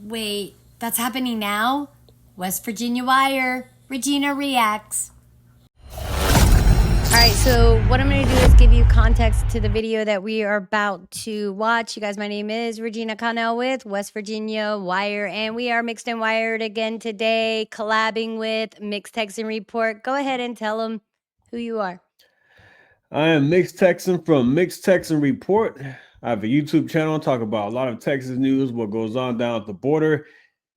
Wait, that's happening now? West Virginia Wire. Regina reacts. All right, so what I'm going to do is give you context to the video that we are about to watch. You guys, my name is Regina Connell with West Virginia Wire, and we are Mixed and Wired again today, collabing with Mixed Texan Report. Go ahead and tell them who you are. I am Mixed Texan from Mixed Texan Report. I have a YouTube channel, talk about a lot of Texas news, what goes on down at the border.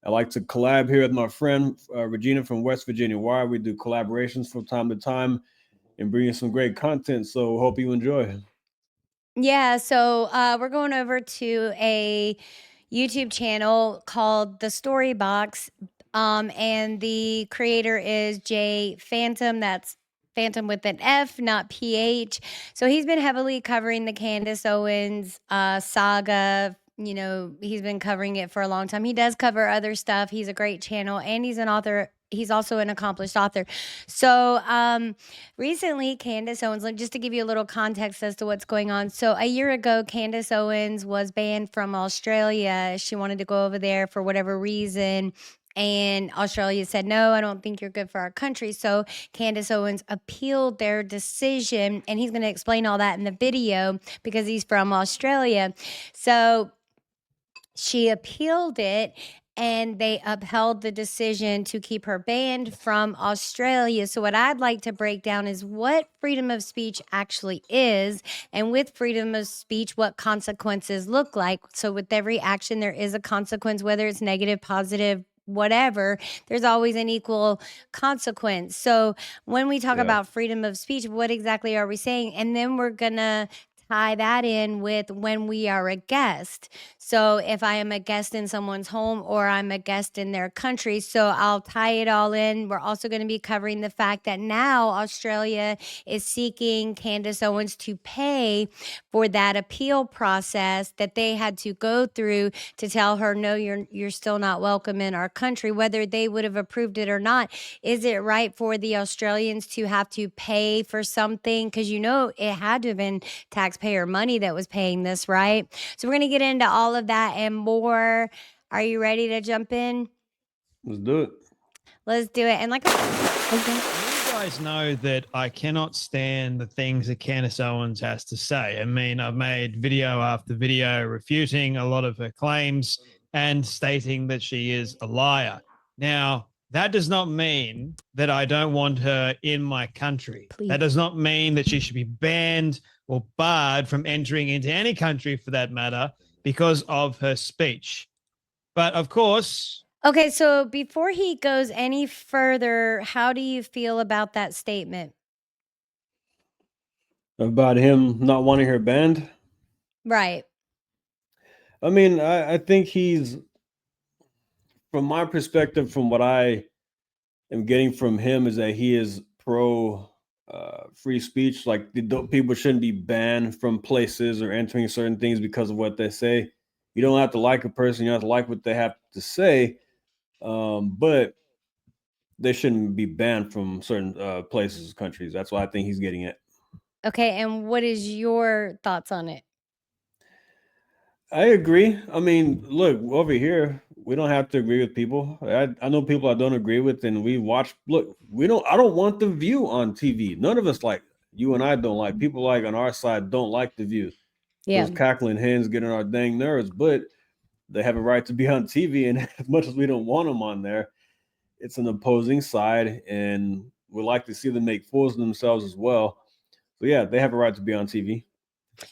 I like to collab here with my friend Regina from West Virginia Wire. We do collaborations from time to time and bring you some great content. So hope you enjoy. Yeah, so we're going over to a YouTube channel called The Story Box, and the creator is Jay Phantom. That's Phantom with an F, not PH. So he's been heavily covering the Candace Owens saga. You know, he's been covering it for a long time. He does cover other stuff. He's a great channel, and he's an author. He's also an accomplished author. So recently, Candace Owens, like, just to give you a little context as to what's going on. So a year ago, Candace Owens was banned from Australia. She wanted to go over there for whatever reason. And Australia said, no, I don't think you're good for our country. So Candace Owens appealed their decision. And he's going to explain all that in the video because he's from Australia. So she appealed it, and they upheld the decision to keep her banned from Australia. So what I'd like to break down is what freedom of speech actually is, and with freedom of speech, what consequences look like. So with every action, there is a consequence, whether it's negative, positive, whatever, there's always an equal consequence. So when we talk about freedom of speech, what exactly are we saying? And then we're gonna tie that in with when we are a guest. So if I am a guest in someone's home or I'm a guest in their country, so I'll tie it all in. We're also going to be covering the fact that now Australia is seeking Candace Owens to pay for that appeal process that they had to go through to tell her, no, you're still not welcome in our country, whether they would have approved it or not. Is it right for the Australians to have to pay for something? Because, you know, it had to have been taxpayer money that was paying this, right? So we're going to get into all of that and more. Are you ready to jump in? Let's do it. Let's do it. And like, you guys know that I cannot stand the things that Candace Owens has to say. I mean, I've made video after video refuting a lot of her claims and stating that she is a liar. Now, that does not mean that I don't want her in my country. Please. That does not mean that she should be banned or barred from entering into any country for that matter because of her speech. But of course... Okay, so before he goes any further, how do you feel about that statement? About him not wanting her banned? Right. I mean, I think he's, from my perspective, from what I am getting from him, is that he is pro free speech. Like, people shouldn't be banned from places or entering certain things because of what they say. You don't have to like a person, you have to like what they have to say, but they shouldn't be banned from certain places, countries. That's what I think he's getting at. Okay, and what is your thoughts on it? I agree. I mean, look, over here, we don't have to agree with people. I know people I don't agree with, and we watch. Look, I don't want the View on TV. None of us like. You and I don't like. People like on our side don't like the View. Yeah. Those cackling hens get on our dang nerves, but they have a right to be on TV. And as much as we don't want them on there, it's an opposing side, and we like to see them make fools of themselves as well. So yeah, they have a right to be on TV.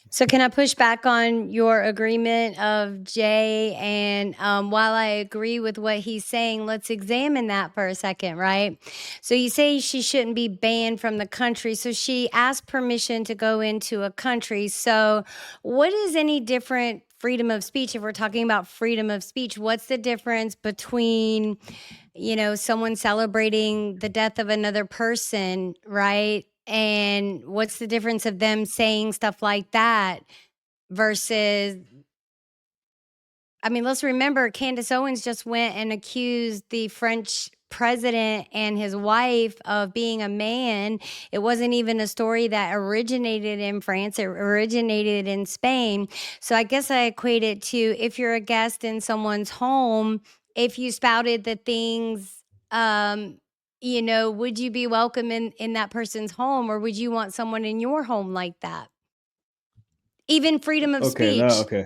So can I push back on your agreement of Jay? And while I agree with what he's saying, let's examine that for a second, right? So you say she shouldn't be banned from the country. So she asked permission to go into a country. So what is any different freedom of speech? If we're talking about freedom of speech, what's the difference between, you know, someone celebrating the death of another person, right? And what's the difference of them saying stuff like that versus, I mean, let's remember Candace Owens just went and accused the French president and his wife of being a man. It wasn't even a story that originated in France, it originated in Spain. So I guess I equate it to, if you're a guest in someone's home, if you spouted the things, you know, would you be welcome in that person's home, or would you want someone in your home like that? Even freedom of Okay, now speech. okay.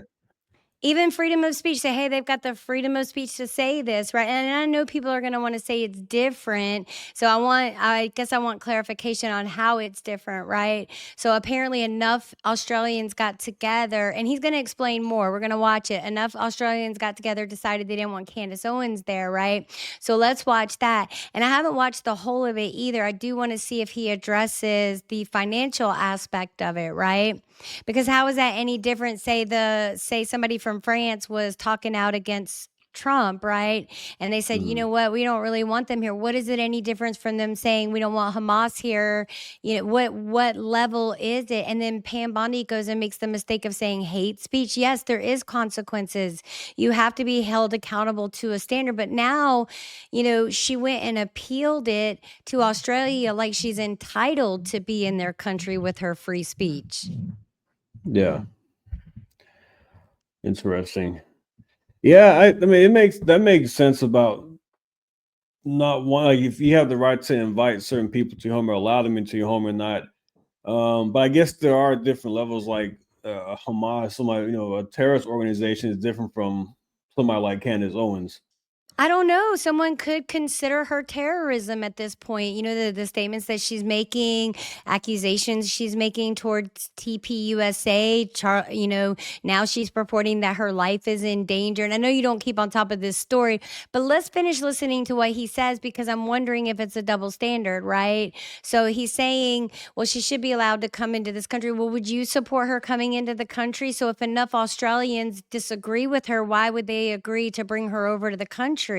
Even freedom of speech, say, hey, they've got the freedom of speech to say this, right? And I know people are going to want to say it's different. So I guess I want clarification on how it's different, right? So apparently enough Australians got together, and he's going to explain more. We're going to watch it. Enough Australians got together, decided they didn't want Candace Owens there, right? So let's watch that. And I haven't watched the whole of it either. I do want to see if he addresses the financial aspect of it, right? Because how is that any different? Say somebody from France was talking out against Trump, right? And they said, you know what, we don't really want them here. What is it any difference from them saying we don't want Hamas here? You know, what level is it? And then Pam Bondi goes and makes the mistake of saying hate speech. Yes, there is consequences. You have to be held accountable to a standard. But now, you know, she went and appealed it to Australia like she's entitled to be in their country with her free speech. Yeah. Interesting. Yeah, I mean that makes sense about not one, like if you have the right to invite certain people to your home or allow them into your home or not. But I guess there are different levels, like Hamas, somebody, you know, a terrorist organization is different from somebody like Candace Owens. I don't know. Someone could consider her terrorism at this point. You know, the statements that she's making, accusations she's making towards TPUSA. You know, now she's purporting that her life is in danger. And I know you don't keep on top of this story, but let's finish listening to what he says, because I'm wondering if it's a double standard, right? So he's saying, well, she should be allowed to come into this country. Well, would you support her coming into the country? So if enough Australians disagree with her, why would they agree to bring her over to the country?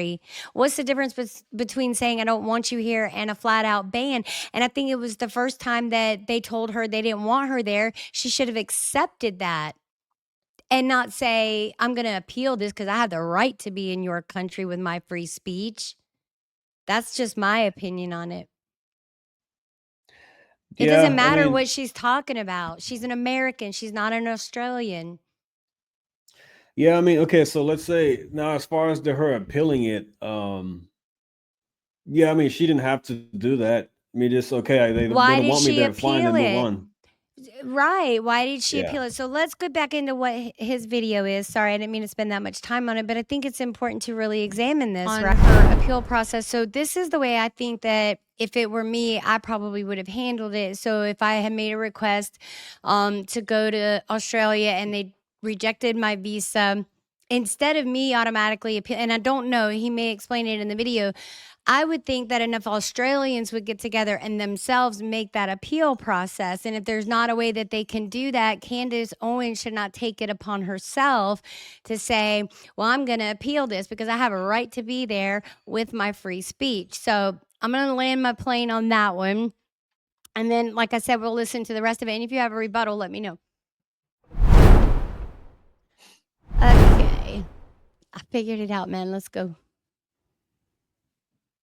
What's the difference between saying I don't want you here and a flat out ban? And I think it was the first time that they told her they didn't want her there. She should have accepted that and not say, I'm going to appeal this because I have the right to be in your country with my free speech. That's just my opinion on it. It doesn't matter what she's talking about. She's an American. She's not an Australian. Yeah, I mean, okay, so let's say now as far as her appealing it, yeah, I mean, she didn't have to do that. I mean, just okay, they don't want me there, fine, then move on. Right. Why did she Yeah. appeal it? So let's go back into what his video is. Sorry, I didn't mean to spend that much time on it, but I think it's important to really examine this on her appeal process. So this is the way I think that if it were me, I probably would have handled it. So if I had made a request to go to Australia and they rejected my visa, instead of me automatically appeal, and I don't know, he may explain it in the video, I would think that enough Australians would get together and themselves make that appeal process. And if there's not a way that they can do that, Candace Owens should not take it upon herself to say, well, I'm going to appeal this because I have a right to be there with my free speech. So I'm going to land my plane on that one. And then, like I said, we'll listen to the rest of it. And if you have a rebuttal, let me know. Okay. I figured it out, man. Let's go.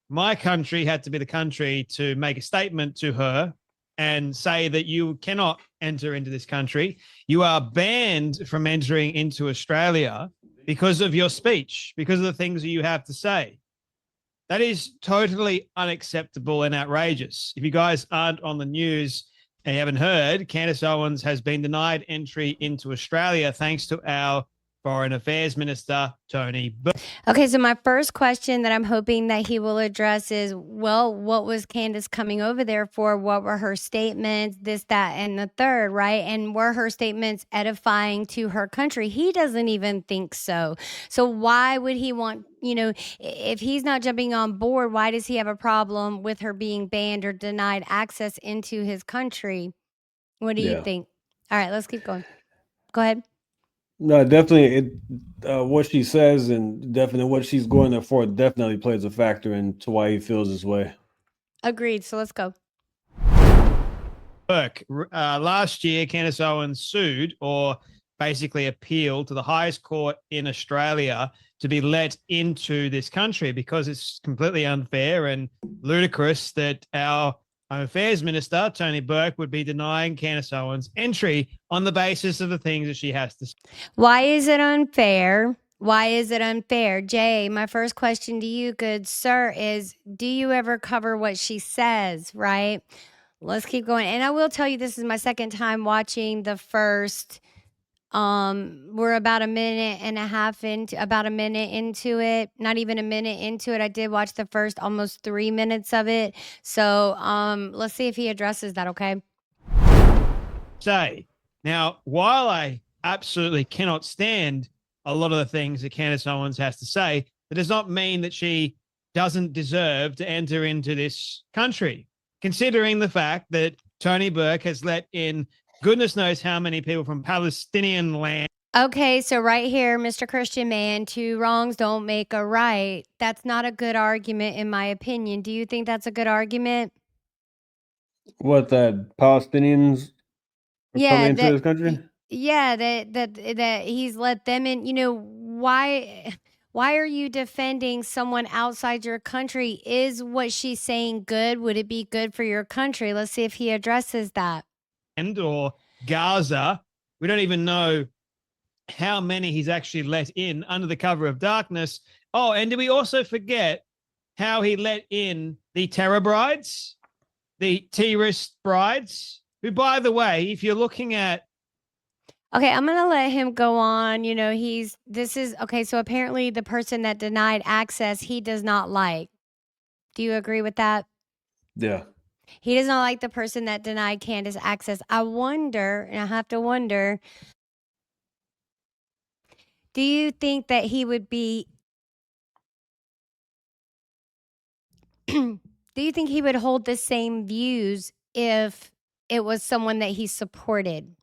My country had to be the country to make a statement to her and say that you cannot enter into this country. You are banned from entering into Australia because of your speech, because of the things that you have to say. That is totally unacceptable and outrageous. If you guys aren't on the news and you haven't heard, Candace Owens has been denied entry into Australia thanks to our Foreign Affairs Minister, Tony Burke. Okay, so my first question that I'm hoping that he will address is, well, what was Candace coming over there for? What were her statements, this, that, and the third, right? And were her statements edifying to her country? He doesn't even think so. So why would he want, you know, if he's not jumping on board, why does he have a problem with her being banned or denied access into his country? What do you think? All right, let's keep going. Go ahead. No, definitely. What she says and definitely what she's going there for definitely plays a factor into why he feels this way. Agreed. So let's go. Last year, Candace Owens sued or basically appealed to the highest court in Australia to be let into this country, because it's completely unfair and ludicrous that our Home Affairs Minister, Tony Burke, would be denying Candace Owens entry on the basis of the things that she has to say. Why is it unfair? Why is it unfair? Jay, my first question to you, good sir, is do you ever cover what she says, right? Let's keep going. And I will tell you, this is my second time watching the first. We're about a minute into it, not even a minute into it. I did watch the first almost 3 minutes of it. So let's see if he addresses that, okay? Say, now, while I absolutely cannot stand a lot of the things that Candace Owens has to say, that does not mean that she doesn't deserve to enter into this country, considering the fact that Tony Burke has let in goodness knows how many people from Palestinian land. Okay, so right here, Mr. Christian Man, 2 wrongs don't make a right. That's not a good argument, in my opinion. Do you think that's a good argument? What, that Palestinians are coming into this country? Yeah, that he's let them in. You know, why are you defending someone outside your country? Is what she's saying good? Would it be good for your country? Let's see if he addresses that. Or Gaza. We don't even know how many he's actually let in under the cover of darkness. Oh, and did we also forget how he let in the terror brides, the terrorist brides, who, by the way, if you're looking at. Okay, I'm going to let him go on. You know, okay, so apparently the person that denied access, he does not like. Do you agree with that? Yeah. He does not like the person that denied Candace access. I wonder, and I have to wonder, do you think that he would be do you think he would hold the same views if it was someone that he supported?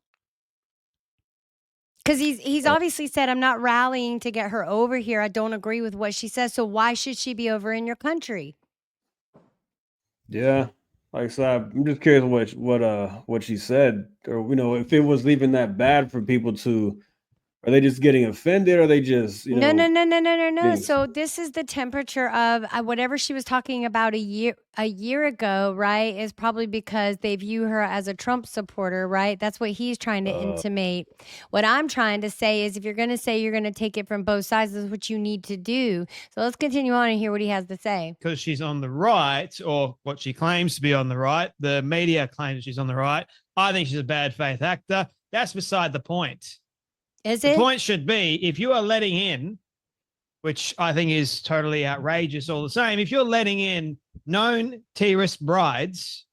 Because he's obviously said, I'm not rallying to get her over here. I don't agree with what she says. So why should she be over in your country? Yeah. Like I said, I'm just curious what she said, or if it was even that bad for people to. Are they just getting offended? Or are they just No. So this is the temperature of whatever she was talking about a year ago, right? Is probably because they view her as a Trump supporter, right? That's what he's trying to intimate. What I'm trying to say is, if you're going to say you're going to take it from both sides, that's what you need to do. So let's continue on and hear what he has to say. Because she's on the right, or what she claims to be on the right, the media claims she's on the right. I think she's a bad faith actor. That's beside the point. Is it? The point should be, if you are letting in, which I think is totally outrageous all the same, if you're letting in known terrorist brides,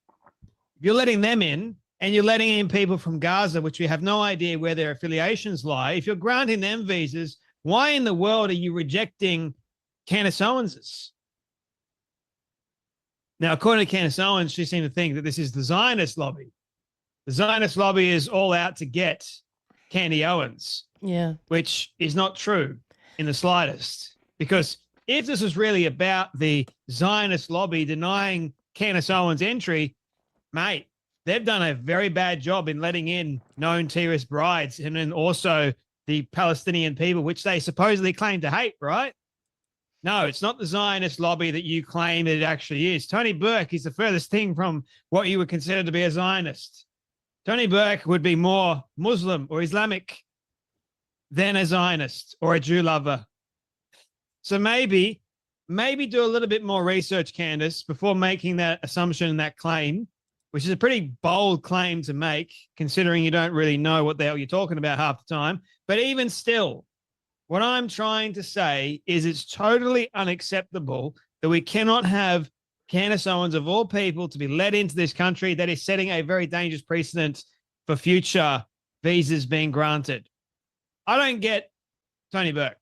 if you're letting them in, and you're letting in people from Gaza, which we have no idea where their affiliations lie, if you're granting them visas, why in the world are you rejecting Candace Owens's? Now, according to Candace Owens, she seemed to think that this is the Zionist lobby. The Zionist lobby is all out to get Candy Owens. Yeah. Which is not true in the slightest. Because if this was really about the Zionist lobby denying Candace Owens entry, mate, they've done a very bad job in letting in known terrorist brides, and then also the Palestinian people, which they supposedly claim to hate, right? No, it's not the Zionist lobby that you claim that it actually is. Tony Burke is the furthest thing from what you would consider to be a Zionist. Tony Burke would be more Muslim or Islamic than a Zionist or a Jew lover. So maybe do a little bit more research, Candace, before making that assumption and that claim, which is a pretty bold claim to make, considering you don't really know what the hell you're talking about half the time. But even still, what I'm trying to say is it's totally unacceptable that we cannot have Candace Owens, of all people, to be let into this country. That is setting a very dangerous precedent for future visas being granted. I don't get Tony Burke.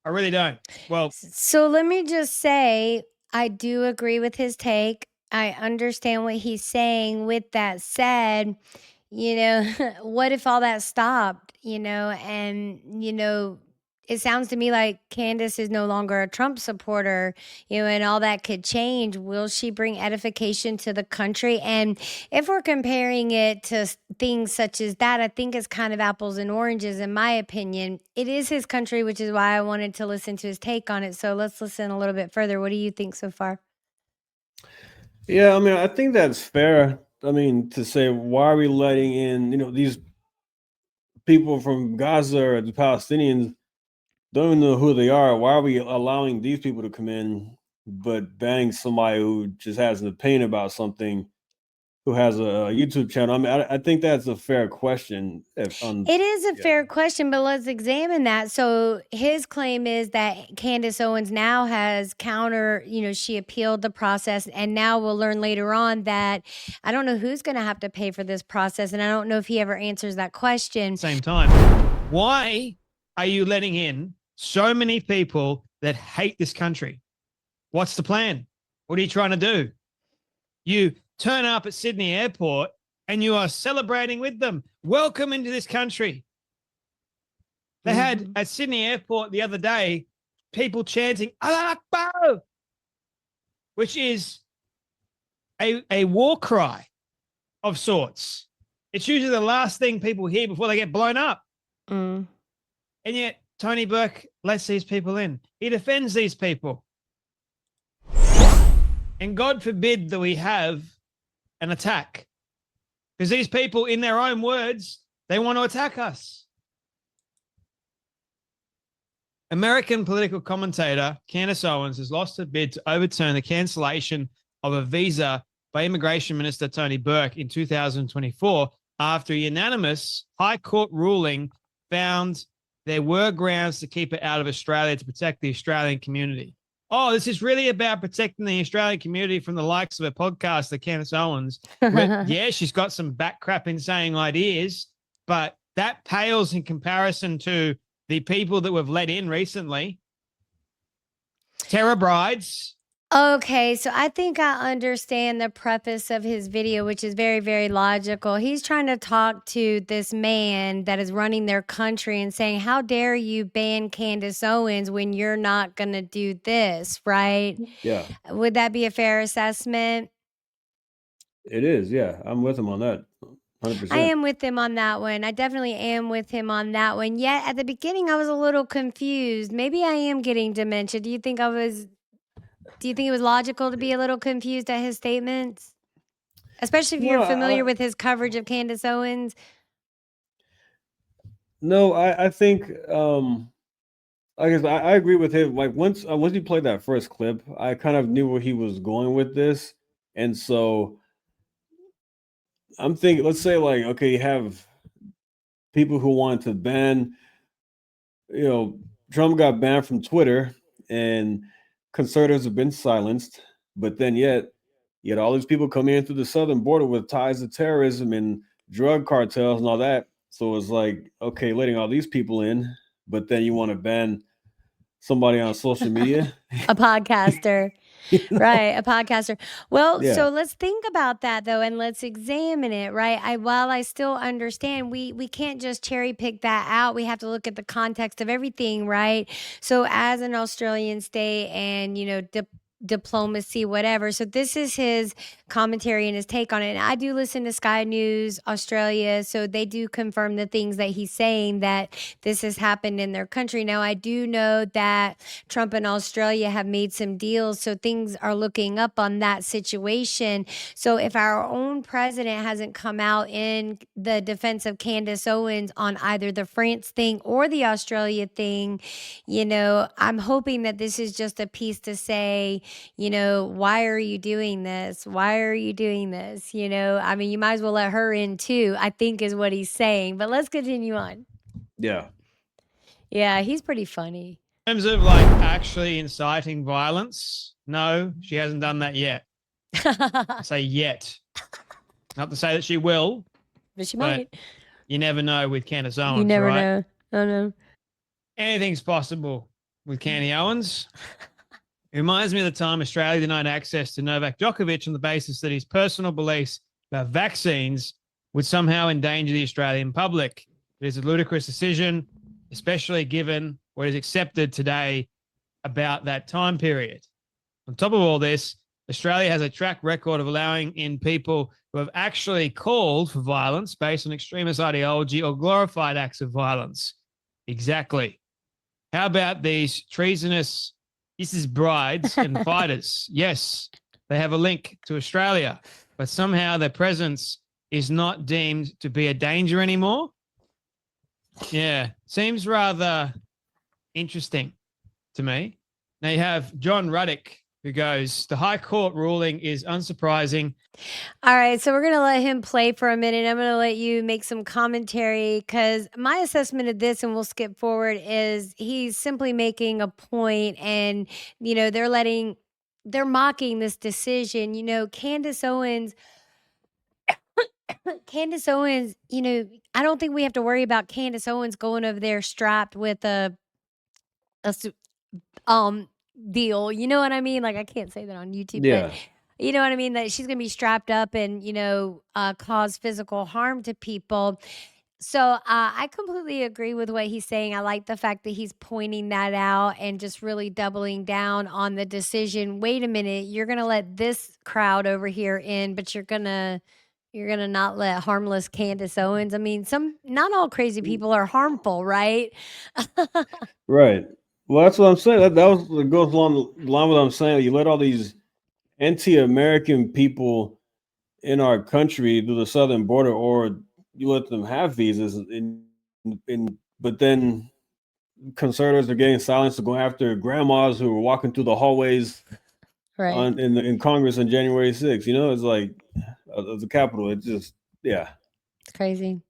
I really don't. Well, so let me just say, I do agree with his take. I understand what he's saying. With that said, what if all that stopped, and, it sounds to me like Candace is no longer a Trump supporter, and all that could change. Will she bring edification to the country? And if we're comparing it to things such as that, I think it's kind of apples and oranges, in my opinion. It is his country, which is why I wanted to listen to his take on it. So let's listen a little bit further. What do you think so far? Yeah, I mean, I think that's fair. I mean, to say, why are we letting in, these people from Gaza or the Palestinians don't even know who they are. Why are we allowing these people to come in, but banning somebody who just has an opinion about something, who has a YouTube channel? I mean, I think that's a fair question. It is a fair question, but let's examine that. So his claim is that Candace Owens now has she appealed the process, and now we'll learn later on that I don't know who's going to have to pay for this process, and I don't know if he ever answers that question. Same time, why are you letting in so many people that hate this country? What's the plan? What are you trying to do? You turn up at Sydney Airport and you are celebrating with them. Welcome into this country. They had at Sydney Airport the other day, people chanting, Allah Akbar, which is a war cry of sorts. It's usually the last thing people hear before they get blown up. And yet Tony Burke lets these people in. He defends these people. And God forbid that we have an attack. Because these people, in their own words, they want to attack us. American political commentator Candace Owens has lost her bid to overturn the cancellation of a visa by Immigration Minister Tony Burke in 2024 after a unanimous High Court ruling found there were grounds to keep it out of Australia to protect the Australian community. Oh, this is really about protecting the Australian community from the likes of a podcaster, Candace Owens. Yeah, she's got some backcrapping saying ideas, but that pales in comparison to the people that we've let in recently. Terror brides. Okay, so I think I understand the preface of his video, which is very, very logical. He's trying to talk to this man that is running their country and saying, how dare you ban Candace Owens when you're not going to do this, right? Yeah. Would that be a fair assessment? It is, yeah. I'm with him on that. 100%. I am with him on that one. I definitely am with him on that one. Yet at the beginning, I was a little confused. Maybe I am getting dementia. Do you think it was logical to be a little confused at his statements? Especially if you're familiar with his coverage of Candace Owens? No, I think I guess I agree with him. Like once he played that first clip, I kind of knew where he was going with this. And so I'm thinking, let's say like, okay, you have people who want to ban, Trump got banned from Twitter and conservatives have been silenced, but then yet all these people coming in through the southern border with ties to terrorism and drug cartels and all that. So it's like, okay, letting all these people in, but then you want to ban somebody on social media. A podcaster. Right, a podcaster. Well, so let's think about that though, and let's examine it, right? While I still understand, we can't just cherry pick that out. We have to look at the context of everything, right? So as an Australian state and, diplomacy, whatever. So this is his commentary and his take on it. And I do listen to Sky News Australia, so they do confirm the things that he's saying, that this has happened in their country. Now, I do know that Trump and Australia have made some deals, so things are looking up on that situation. So if our own president hasn't come out in the defense of Candace Owens on either the France thing or the Australia thing, I'm hoping that this is just a piece to say, why are you doing this? Why are you doing this? I mean, you might as well let her in too, I think is what he's saying. But let's continue on. Yeah. Yeah, he's pretty funny. In terms of like actually inciting violence, no, she hasn't done that yet. I say yet. Not to say that she will. But she might. You never know with Candace Owens, you never right? know. Oh, no. Anything's possible with Candy Owens. It reminds me of the time Australia denied access to Novak Djokovic on the basis that his personal beliefs about vaccines would somehow endanger the Australian public. It is a ludicrous decision, especially given what is accepted today about that time period. On top of all this, Australia has a track record of allowing in people who have actually called for violence based on extremist ideology or glorified acts of violence. Exactly. How about these treasonous, this is brides and fighters? Yes, they have a link to Australia, but somehow their presence is not deemed to be a danger anymore. Yeah, seems rather interesting to me. Now you have John Ruddick, who goes, the High Court ruling is unsurprising. All right, so we're going to let him play for a minute. I'm going to let you make some commentary because my assessment of this, and we'll skip forward, is he's simply making a point, and, you know, they're mocking this decision. You know, Candace Owens, you know, I don't think we have to worry about Candace Owens going over there strapped with a deal. You know what I mean? Like, I can't say that on YouTube, but you know what I mean? That she's going to be strapped up and, you know, cause physical harm to people. So I completely agree with what he's saying. I like the fact that he's pointing that out and just really doubling down on the decision. Wait a minute, you're going to let this crowd over here in, but you're going to not let harmless Candace Owens. I mean, not all crazy people are harmful, right? Right. Well, that's what I'm saying. That goes along the line with what I'm saying. You let all these anti-American people in our country to the southern border, or you let them have visas, but then conservatives are getting silenced to go after grandmas who were walking through the hallways Right. in Congress on January 6th. You know, it's like the Capitol. It just, yeah. It's crazy.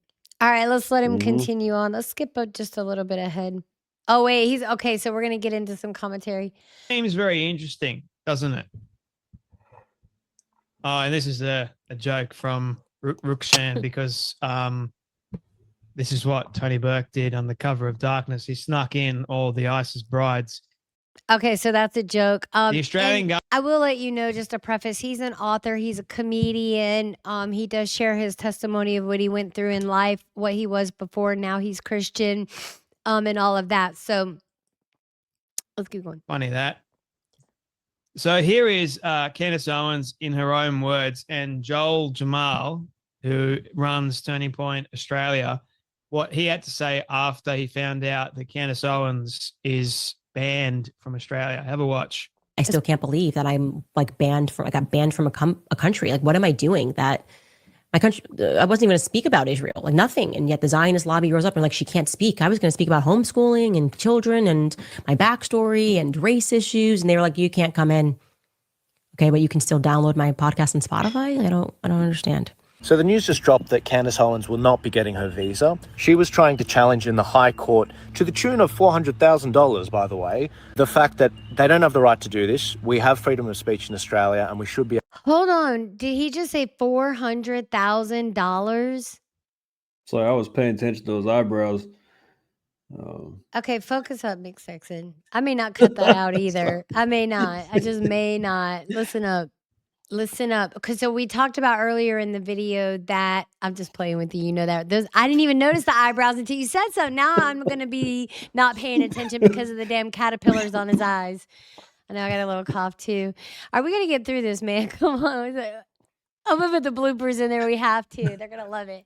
All right, let's let him continue on. Let's skip just a little bit ahead. Oh, wait, he's okay. So we're going to get into some commentary. Seems very interesting, doesn't it? Oh, and this is a joke from Rukshan because this is what Tony Burke did on the cover of Darkness. He snuck in all the ISIS brides. Okay, so that's a joke. The Australian guy. I will let you know, just a preface, he's an author. He's a comedian. He does share his testimony of what he went through in life, what he was before. Now he's Christian, and all of that. So let's keep going. Funny that. So here is Candace Owens in her own words, and Joel Jamal, who runs Turning Point Australia, what he had to say after he found out that Candace Owens is banned from Australia. Have a watch. I still can't believe that I'm like I got banned from a country. Like, what am I doing? That my country, I wasn't even going to speak about Israel, like nothing. And yet the Zionist lobby rose up and like, she can't speak. I was going to speak about homeschooling and children and my backstory and race issues. And they were like, you can't come in. Okay, but you can still download my podcast on Spotify. I don't understand. So the news just dropped that Candace Owens will not be getting her visa. She was trying to challenge in the High Court to the tune of $400,000, by the way, the fact that they don't have the right to do this. We have freedom of speech in Australia and we should be... Hold on. Did he just say $400,000? So I was paying attention to those eyebrows. Okay, focus up, Nick Sexton. I may not cut that out either. I may not. I just may not. Listen up. Listen up. Because so we talked about earlier in the video that I'm just playing with you. You know that. I didn't even notice the eyebrows until you said so. Now I'm going to be not paying attention because of the damn caterpillars on his eyes. I know I got a little cough too. Are we going to get through this, man? Come on. I'm going to put the bloopers in there. We have to. They're going to love it.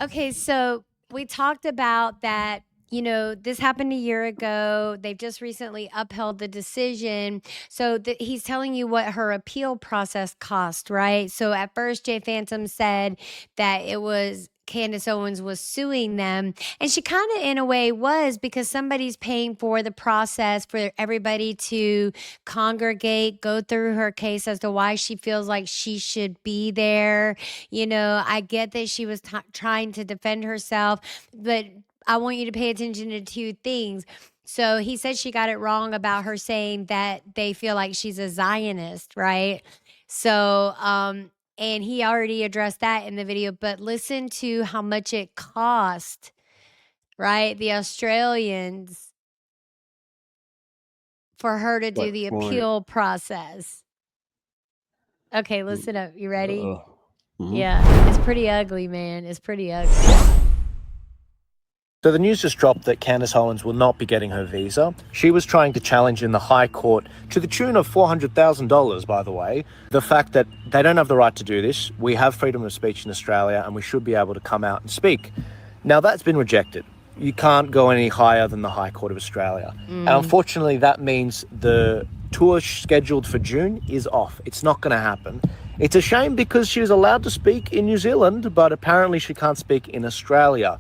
Okay, so we talked about that. You know, this happened a year ago. They've just recently upheld the decision. So he's telling you what her appeal process cost, right? So at first, Jay Phantom said that it was Candace Owens was suing them. And she kind of, in a way, was, because somebody's paying for the process for everybody to congregate, go through her case as to why she feels like she should be there. You know, I get that she was trying to defend herself, but I want you to pay attention to two things. So he said she got it wrong about her saying that they feel like she's a Zionist, right? So, and he already addressed that in the video, but listen to how much it cost, right? The Australians for her to do the appeal process. Okay, listen up. You ready? Yeah, it's pretty ugly, man. It's pretty ugly. So the news just dropped that Candace Owens will not be getting her visa. She was trying to challenge in the High Court, to the tune of $400,000, by the way, the fact that they don't have the right to do this. We have freedom of speech in Australia and we should be able to come out and speak. Now that's been rejected. You can't go any higher than the High Court of Australia. And unfortunately, that means the tour scheduled for June is off. It's not going to happen. It's a shame because she was allowed to speak in New Zealand, but apparently she can't speak in Australia.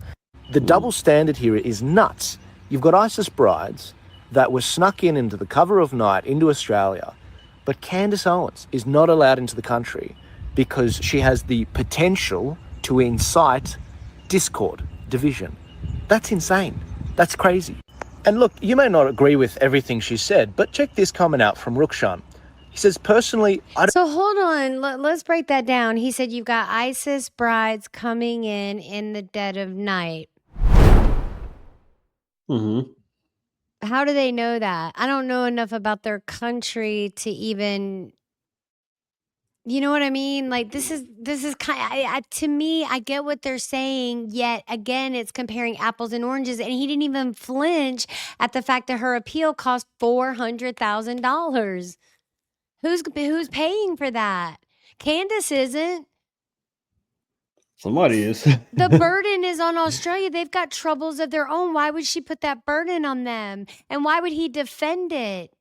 The double standard here is nuts. You've got ISIS brides that were snuck in into the cover of night into Australia, but Candace Owens is not allowed into the country because she has the potential to incite discord, division. That's insane. That's crazy. And look, you may not agree with everything she said, but check this comment out from Rukshan. He says, personally, I don't... So hold on, let's break that down. He said you've got ISIS brides coming in the dead of night. How do they know that? I don't know enough about their country to even, you know what I mean? Like this is kind of, to me, I get what they're saying, yet again, it's comparing apples and oranges. And he didn't even flinch at the fact that her appeal cost $400,000. Who's paying for that? Candace isn't. Somebody is. The burden is on Australia. They've got troubles of their own. Why would she put that burden on them? And why would he defend it?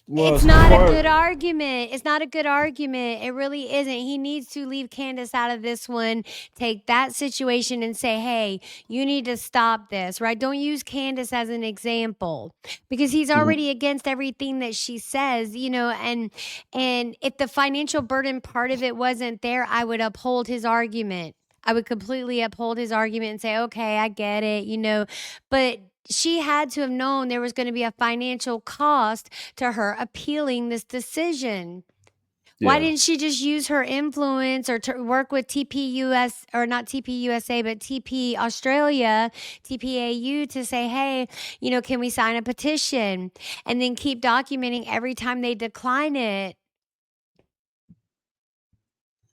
Well, It's not a good argument. It's not a good argument. It really isn't. He needs to leave Candace out of this one, take that situation and say, hey, you need to stop this, right? Don't use Candace as an example because he's already against everything that she says, you know, and if the financial burden part of it wasn't there, I would uphold his argument. I would completely uphold his argument and say, okay, I get it, you know, but she had to have known there was going to be a financial cost to her appealing this decision. Why didn't she just use her influence or to work with TPUS, or not TPUSA, but TP Australia, TPAU, to say, hey, you know, can we sign a petition? And then keep documenting every time they decline it.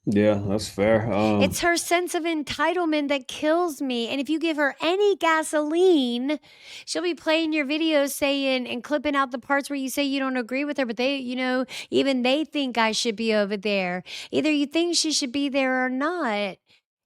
Yeah, that's fair. It's her sense of entitlement that kills me. And if you give her any gasoline, she'll be playing your videos saying and clipping out the parts where you say you don't agree with her, but they, you know, even they think I should be over there. Either you think she should be there or not.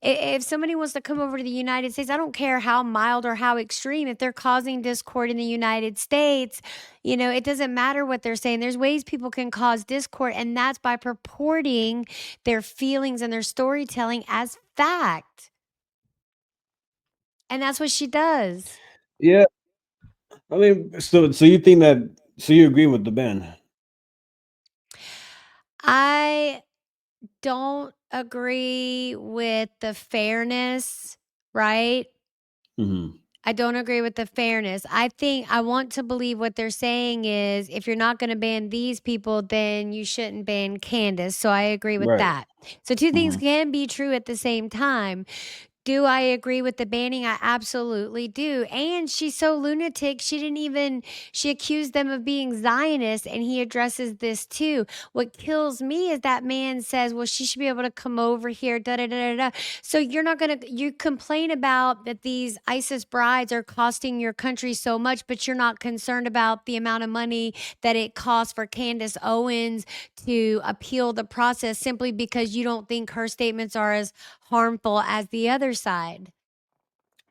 If somebody wants to come over to the United States, I don't care how mild or how extreme, if they're causing discord in the United States, you know, it doesn't matter what they're saying. There's ways people can cause discord, and that's by purporting their feelings and their storytelling as fact. And that's what she does. Yeah. I mean, so you think that, so you agree with the ban? I don't agree with the fairness, right? I don't agree with the fairness. I want to believe what they're saying is if you're not going to ban these people, then you shouldn't ban Candace. So I agree with that. So two things can be true at the same time. Do I agree with the banning? I absolutely do. And she's so lunatic. She accused them of being Zionists, and he addresses this too. What kills me is that man says, well, she should be able to come over here, da da da da da. So you complain about that these ISIS brides are costing your country so much, but you're not concerned about the amount of money that it costs for Candace Owens to appeal the process simply because you don't think her statements are as harmful as the other side.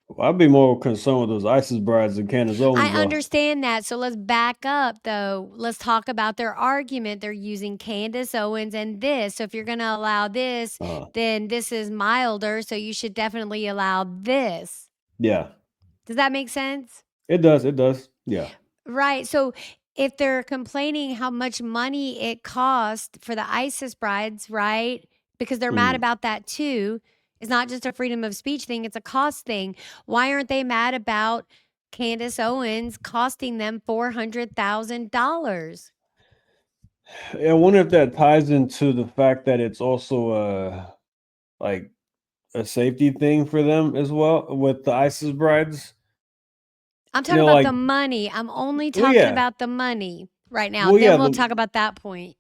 Well, I'd be more concerned with those ISIS brides than Candace Owens. I understand that. So let's back up, though. Let's talk about their argument. They're using Candace Owens and this. So if you're going to allow this, then this is milder. So you should definitely allow this. Yeah. Does that make sense? It does. It does. Yeah. Right. So if they're complaining how much money it cost for the ISIS brides, right? Because they're mad about that too. It's not just a freedom of speech thing, it's a cost thing. Why aren't they mad about Candace Owens costing them $400,000? I wonder if that ties into the fact that it's also like a safety thing for them as well with the ISIS brides. I'm talking about the money. I'm only talking about the money right now. Then we'll talk about that point.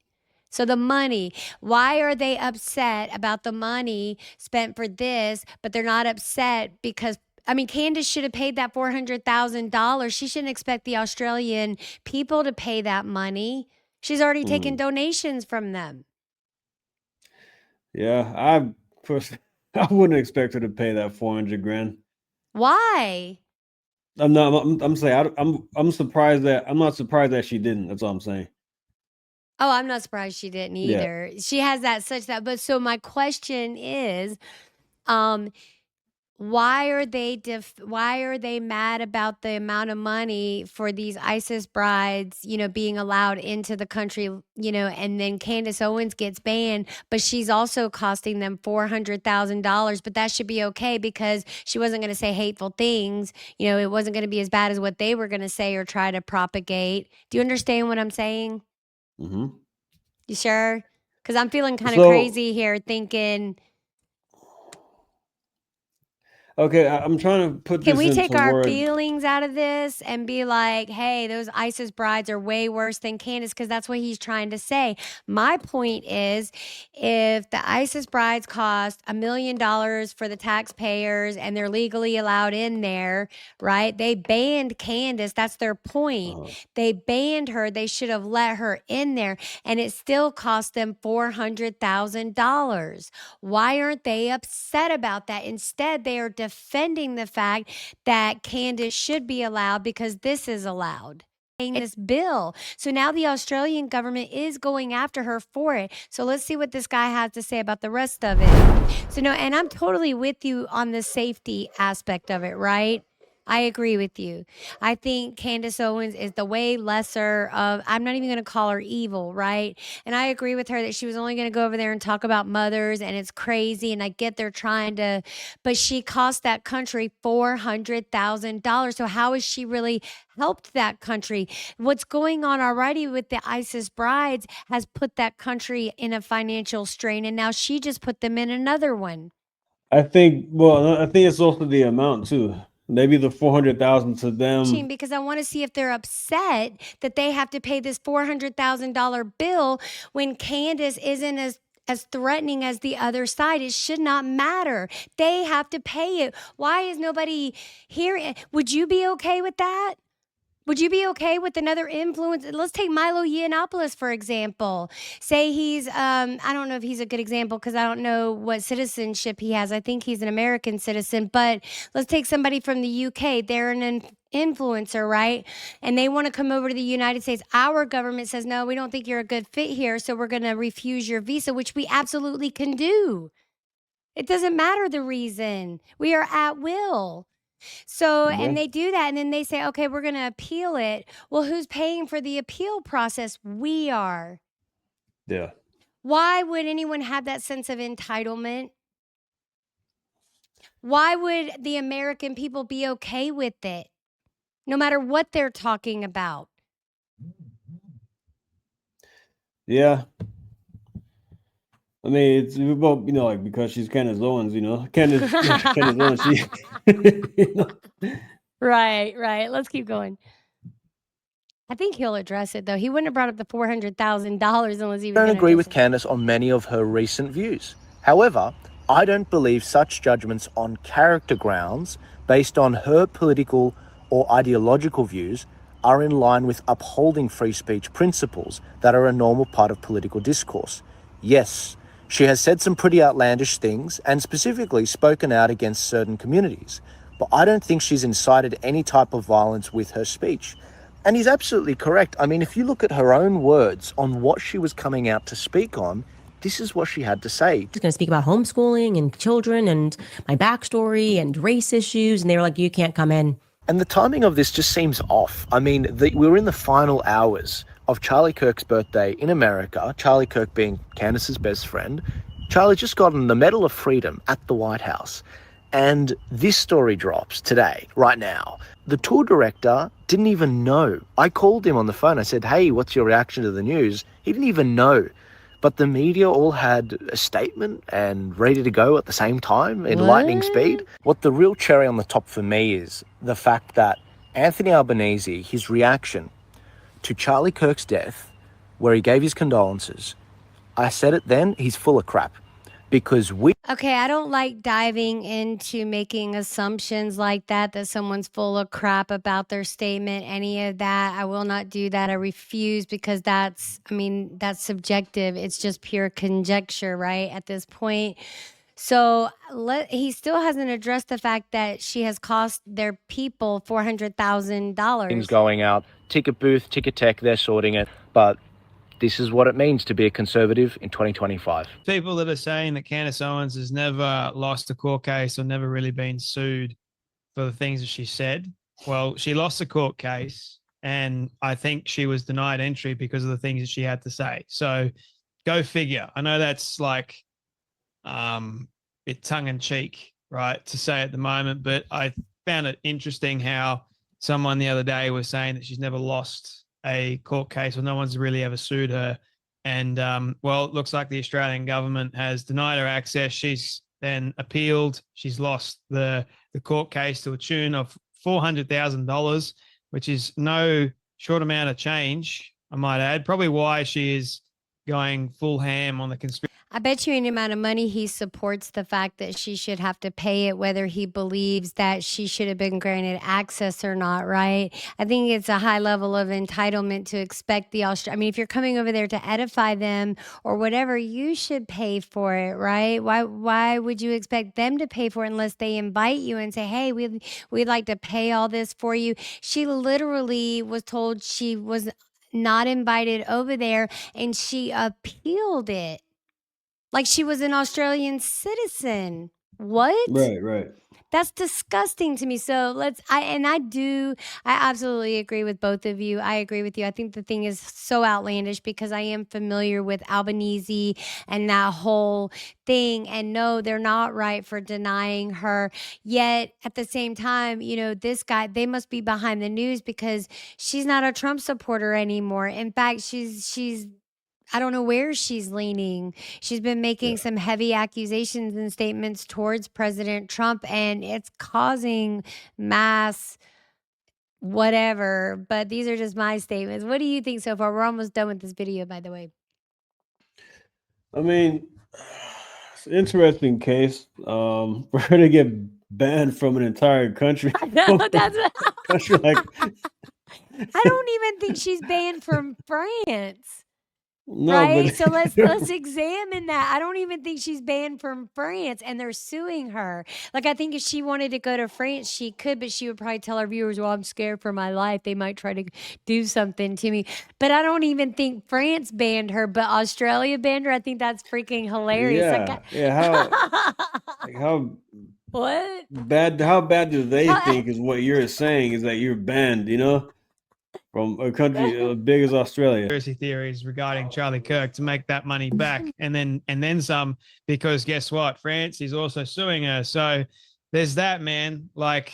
So the money, why are they upset about the money spent for this, but they're not upset because I mean, Candace should have paid that $400,000. She shouldn't expect the Australian people to pay that money. She's already taken donations from them. Yeah, I wouldn't expect her to pay that 400 grand. Why? I'm saying I'm surprised that I'm not surprised that she didn't. That's all I'm saying. Oh, I'm not surprised she didn't Yeah. either. She has that, but so my question is, why are they mad about the amount of money for these ISIS brides, being allowed into the country, and then Candace Owens gets banned, but she's also costing them $400,000, but that should be okay because she wasn't going to say hateful things. It wasn't going to be as bad as what they were going to say or try to propagate. Do you understand what I'm saying? Mm-hmm. You sure? Because I'm feeling kind of So- crazy here thinking, Okay, I'm trying to put can this we into take our words. feelings out of this and be like, hey, those ISIS brides are way worse than Candace? Because that's what he's trying to say. My point is, if the ISIS brides cost $1 million for the taxpayers and they're legally allowed in there, right? They banned Candace. That's their point. They banned her. They should have let her in there. And it still cost them $400,000. Why aren't they upset about that? Instead, they are defending the fact that Candace should be allowed because this is allowed in this bill. So now the Australian government is going after her for it. So let's see what this guy has to say about the rest of it. So no, and I'm totally with you on the safety aspect of it, right? I agree with you. I think Candace Owens is the way lesser of, I'm not even going to call her evil, right? And I agree with her that she was only going to go over there and talk about mothers, and it's crazy. And I get they're trying to, but she cost that country $400,000. So how has she really helped that country? What's going on already with the ISIS brides has put that country in a financial strain, and now she just put them in another one. I think it's also the amount too. Maybe the 400,000 to them. Because I want to see if they're upset that they have to pay this $400,000 bill when Candace isn't as threatening as the other side. It should not matter. They have to pay it. Why is nobody hearing? Would you be okay with that? Would you be okay with another influence? Let's take Milo Yiannopoulos, for example. Say he's, I don't know if he's a good example because I don't know what citizenship he has. I think he's an American citizen, but let's take somebody from the UK. They're an influencer, right? And they want to come over to the United States. Our government says, no, we don't think you're a good fit here, so we're going to refuse your visa, which we absolutely can do. It doesn't matter the reason. We are at will. So, and they do that, and then they say, okay, we're going to appeal it. Well, who's paying for the appeal process? We are. Yeah. Why would anyone have that sense of entitlement? Why would the American people be okay with it, no matter what they're talking about? Yeah. I mean, it's well, like because she's Candace Owens, Candace Owens, she, Right. Let's keep going. I think he'll address it, though. He wouldn't have brought up the $400,000 unless he was. I don't agree with Candace on many of her recent views. However, I don't believe such judgments on character grounds based on her political or ideological views are in line with upholding free speech principles that are a normal part of political discourse. Yes, she has said some pretty outlandish things and specifically spoken out against certain communities, but I don't think she's incited any type of violence with her speech. And he's absolutely correct. I mean, if you look at her own words on what she was coming out to speak on, this is what she had to say. She's going to speak about homeschooling and children and my backstory and race issues. And they were like, you can't come in. And the timing of this just seems off. I mean, we were in the final hours of Charlie Kirk's birthday in America, Charlie Kirk being Candace's best friend. Charlie just gotten the Medal of Freedom at the White House. And this story drops today, right now. The tour director didn't even know. I called him on the phone. I said, hey, what's your reaction to the news? He didn't even know. But the media all had a statement and ready to go at the same time in lightning speed. What the real cherry on the top for me is the fact that Anthony Albanese, his reaction to Charlie Kirk's death, where he gave his condolences, I said it then, he's full of crap. Because we Okay, I don't like diving into making assumptions like that someone's full of crap about their statement, any of that. I will not do that. I refuse because that's subjective. It's just pure conjecture, right? At this point. So he still hasn't addressed the fact that she has cost their people things $400,000. going out, ticket booth, ticket tech, they're sorting it. But this is what it means to be a conservative in 2025. People that are saying that Candace Owens has never lost a court case or never really been sued for the things that she said. Well, she lost a court case, and I think she was denied entry because of the things that she had to say. So go figure. I know that's like bit tongue in cheek, right, to say at the moment, but I found it interesting how someone the other day was saying that she's never lost a court case or no one's really ever sued her. And well, it looks like the Australian government has denied her access. She's then appealed. She's lost the court case to a tune of $400,000, which is no short amount of change, I might add. Probably why she is going full ham on the conspiracy. I bet you any amount of money he supports the fact that she should have to pay it, whether he believes that she should have been granted access or not, right? I think it's a high level of entitlement to expect if you're coming over there to edify them or whatever, you should pay for it, right? Why would you expect them to pay for it unless they invite you and say, hey, we'd like to pay all this for you? She literally was told she was not invited over there, and she appealed it like she was an Australian citizen. What? Right. That's disgusting to me. So I absolutely agree with both of you. I agree with you. I think the thing is so outlandish because I am familiar with Albanese and that whole thing. And no, they're not right for denying her. Yet at the same time, this guy, they must be behind the news because she's not a Trump supporter anymore. In fact, she's I don't know where she's leaning. She's been making some heavy accusations and statements towards President Trump, and it's causing mass whatever. But these are just my statements. What do you think so far? We're almost done with this video, by the way. I mean, it's an interesting case. For her to get banned from an entire country. Country like I don't even think she's banned from France. No, right? but So let's examine that. I don't even think she's banned from France, and they're suing her. Like, I think if she wanted to go to France, she could, but she would probably tell her viewers, "Well, I'm scared for my life. They might try to do something to me." But I don't even think France banned her, but Australia banned her. I think that's freaking hilarious. How what? bad? How bad do they think is what you're saying is that you're banned? From a country as big as Australia. Conspiracy theories regarding Charlie Kirk to make that money back and then some, because guess what? France is also suing her. So there's that, man. Like,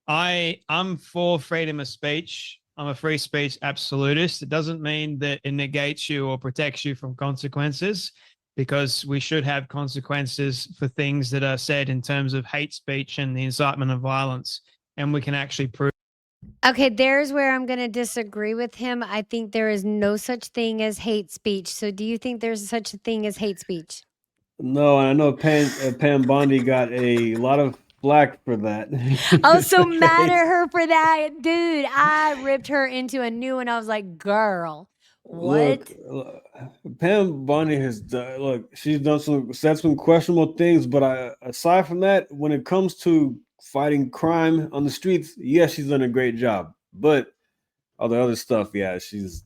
I'm for freedom of speech. I'm a free speech absolutist. It doesn't mean that it negates you or protects you from consequences, because we should have consequences for things that are said in terms of hate speech and the incitement of violence. And we can actually prove. Okay, there's where I'm going to disagree with him. I think there is no such thing as hate speech. So do you think there's such a thing as hate speech? No, I know Pam Bondi got a lot of flack for that. Oh, so mad at her for that. Dude, I ripped her into a new one. I was like, girl, what? Look, Pam Bondi has she's said some questionable things, but aside from that, when it comes to fighting crime on the streets, yes, she's done a great job. But all the other stuff, she's.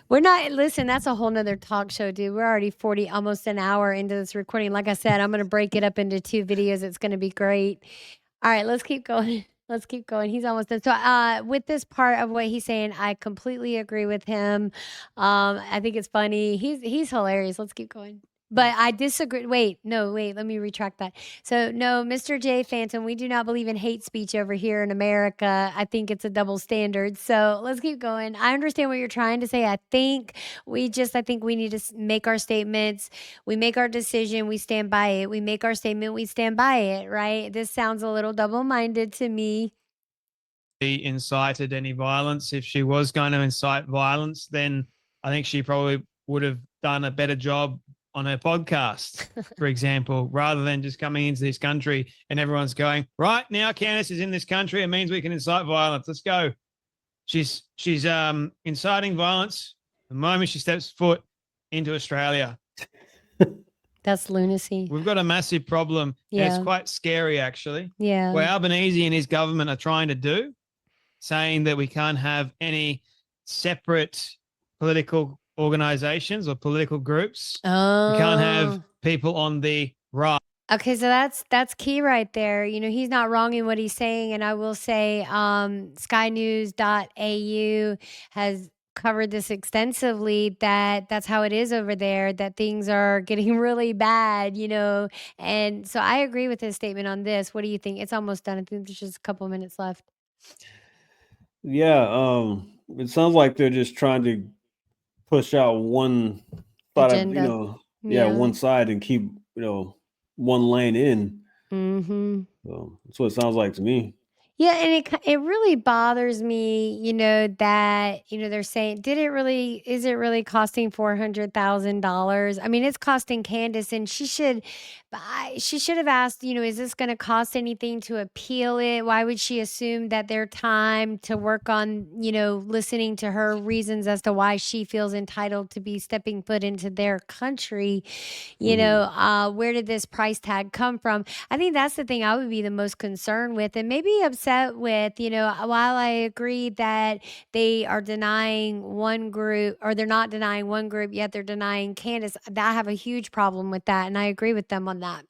We're not, listen, that's a whole nother talk show, dude. We're already almost an hour into this recording. Like I said, I'm going to break it up into 2 videos. It's going to be great. All right, let's keep going. Let's keep going. He's almost done. So with this part of what he's saying, I completely agree with him. I think it's funny. He's hilarious. Let's keep going. But I disagree. Wait, let me retract that. So no, Mr. J Phantom, we do not believe in hate speech over here in America. I think it's a double standard. So let's keep going. I understand what you're trying to say. I think we need to make our statements. We make our decision. We stand by it. We make our statement. We stand by it, right? This sounds a little double-minded to me. Incited any violence. If she was going to incite violence, then I think she probably would have done a better job on her podcast, for example, rather than just coming into this country and everyone's going, right now Candace is in this country. It means we can incite violence. Let's go. She's inciting violence the moment she steps foot into Australia. That's lunacy. We've got a massive problem. Yeah. And it's quite scary, actually. Yeah. What Albanese and his government are trying to do, saying that we can't have any separate political organizations or political groups. Oh. We can't have people on the right. Okay, so that's key right there. You know, he's not wrong in what he's saying. And I will say skynews.au has covered this extensively, that's how it is over there, that things are getting really bad, you know. And so I agree with his statement on this. What do you think? It's almost done. I think there's just a couple minutes left. Yeah, it sounds like they're just trying to push out one side of, Agenda. one side and keep, one lane in. Mm-hmm. So that's what it sounds like to me. Yeah, and it really bothers me, you know, that, you know, they're saying, is it really costing $400,000? I mean, it's costing Candace, and she should have asked, you know, is this going to cost anything to appeal it? Why would she assume that their time to work on, you know, listening to her reasons as to why she feels entitled to be stepping foot into their country, you know, where did this price tag come from? I think that's the thing I would be the most concerned with, and maybe upset with, you know, while I agree that they are denying one group, or they're not denying one group, yet they're denying Candace. I have a huge problem with that, and I agree with them on that.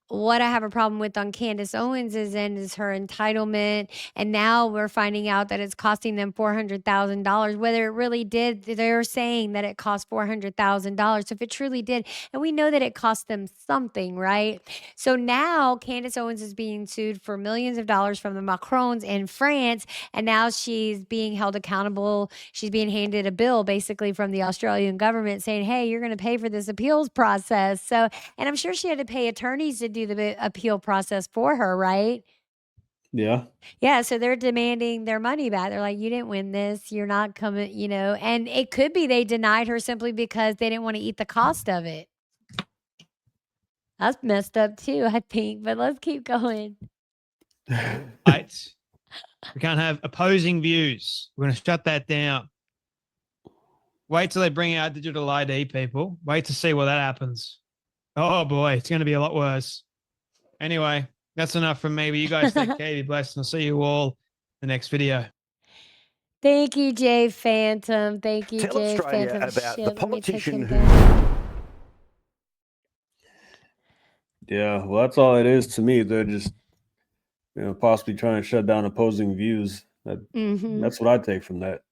What I have a problem with on Candace Owens' end is her entitlement. And now we're finding out that it's costing them $400,000. Whether it really did, they're saying that it cost $400,000. So if it truly did, and we know that it cost them something, right? So now Candace Owens is being sued for millions of dollars from the Macrons in France. And now she's being held accountable. She's being handed a bill basically from the Australian government saying, hey, you're going to pay for this appeals process. So, and I'm sure she had to pay attorneys to do the appeal process for her, right? Yeah. Yeah. So they're demanding their money back. They're like, you didn't win this. You're not coming, you know, and it could be they denied her simply because they didn't want to eat the cost of it. That's messed up too, I think, but let's keep going. Right. We can't have opposing views. We're going to shut that down. Wait till they bring out digital ID, people. Wait to see what that happens. Oh boy, it's going to be a lot worse. Anyway, that's enough from me. But you guys take care, be blessed, and I'll see you all in the next video. Thank you, Jay Phantom. Thank you, Tell Jay Australia Phantom. about Shit, the let me take politician him who- down. Yeah, well, that's all it is to me. They're just, possibly trying to shut down opposing views. That's what I take from that.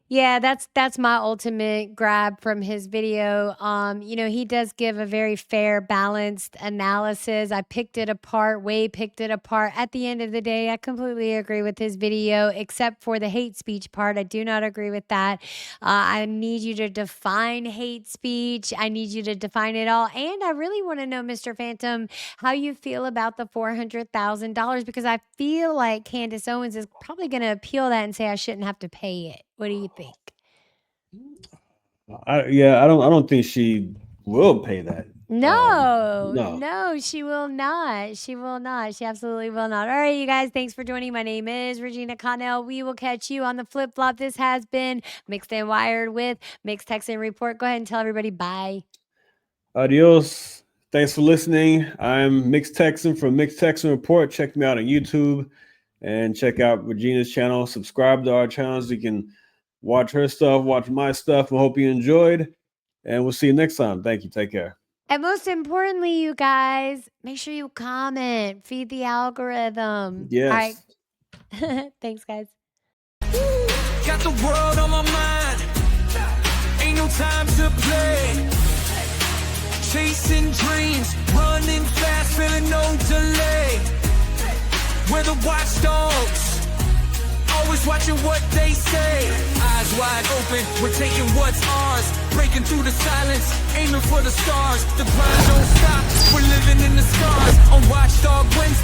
Yeah, that's my ultimate grab from his video. You know, he does give a very fair, balanced analysis. I picked it apart, Way picked it apart. At the end of the day, I completely agree with his video, except for the hate speech part. I do not agree with that. I need you to define hate speech. I need you to define it all. And I really want to know, Mr. Phantom, how you feel about the $400,000, because I feel like Candace Owens is probably going to appeal that and say I shouldn't have to pay it. What do you think? I don't think she will pay that. No, she will not. She will not. She absolutely will not. All right, you guys, thanks for joining. My name is Regina Connell. We will catch you on the flip flop. This has been Mixed and Wired with Mixed Texan Report. Go ahead and tell everybody bye. Adios. Thanks for listening. I'm Mixed Texan from Mixed Texan Report. Check me out on YouTube and check out Regina's channel. Subscribe to our channels. You can watch her stuff, watch my stuff. I hope you enjoyed, and we'll see you next time. Thank you. Take care. And most importantly, you guys, make sure you comment. Feed the algorithm. Yes. All right. Thanks, guys. Got the world on my mind. Ain't no time to play. Chasing dreams, running fast, feeling no delay. We're the watchdogs, always watching what they say. Eyes wide open, we're taking what's ours. Breaking through the silence, aiming for the stars. The grind don't stop, we're living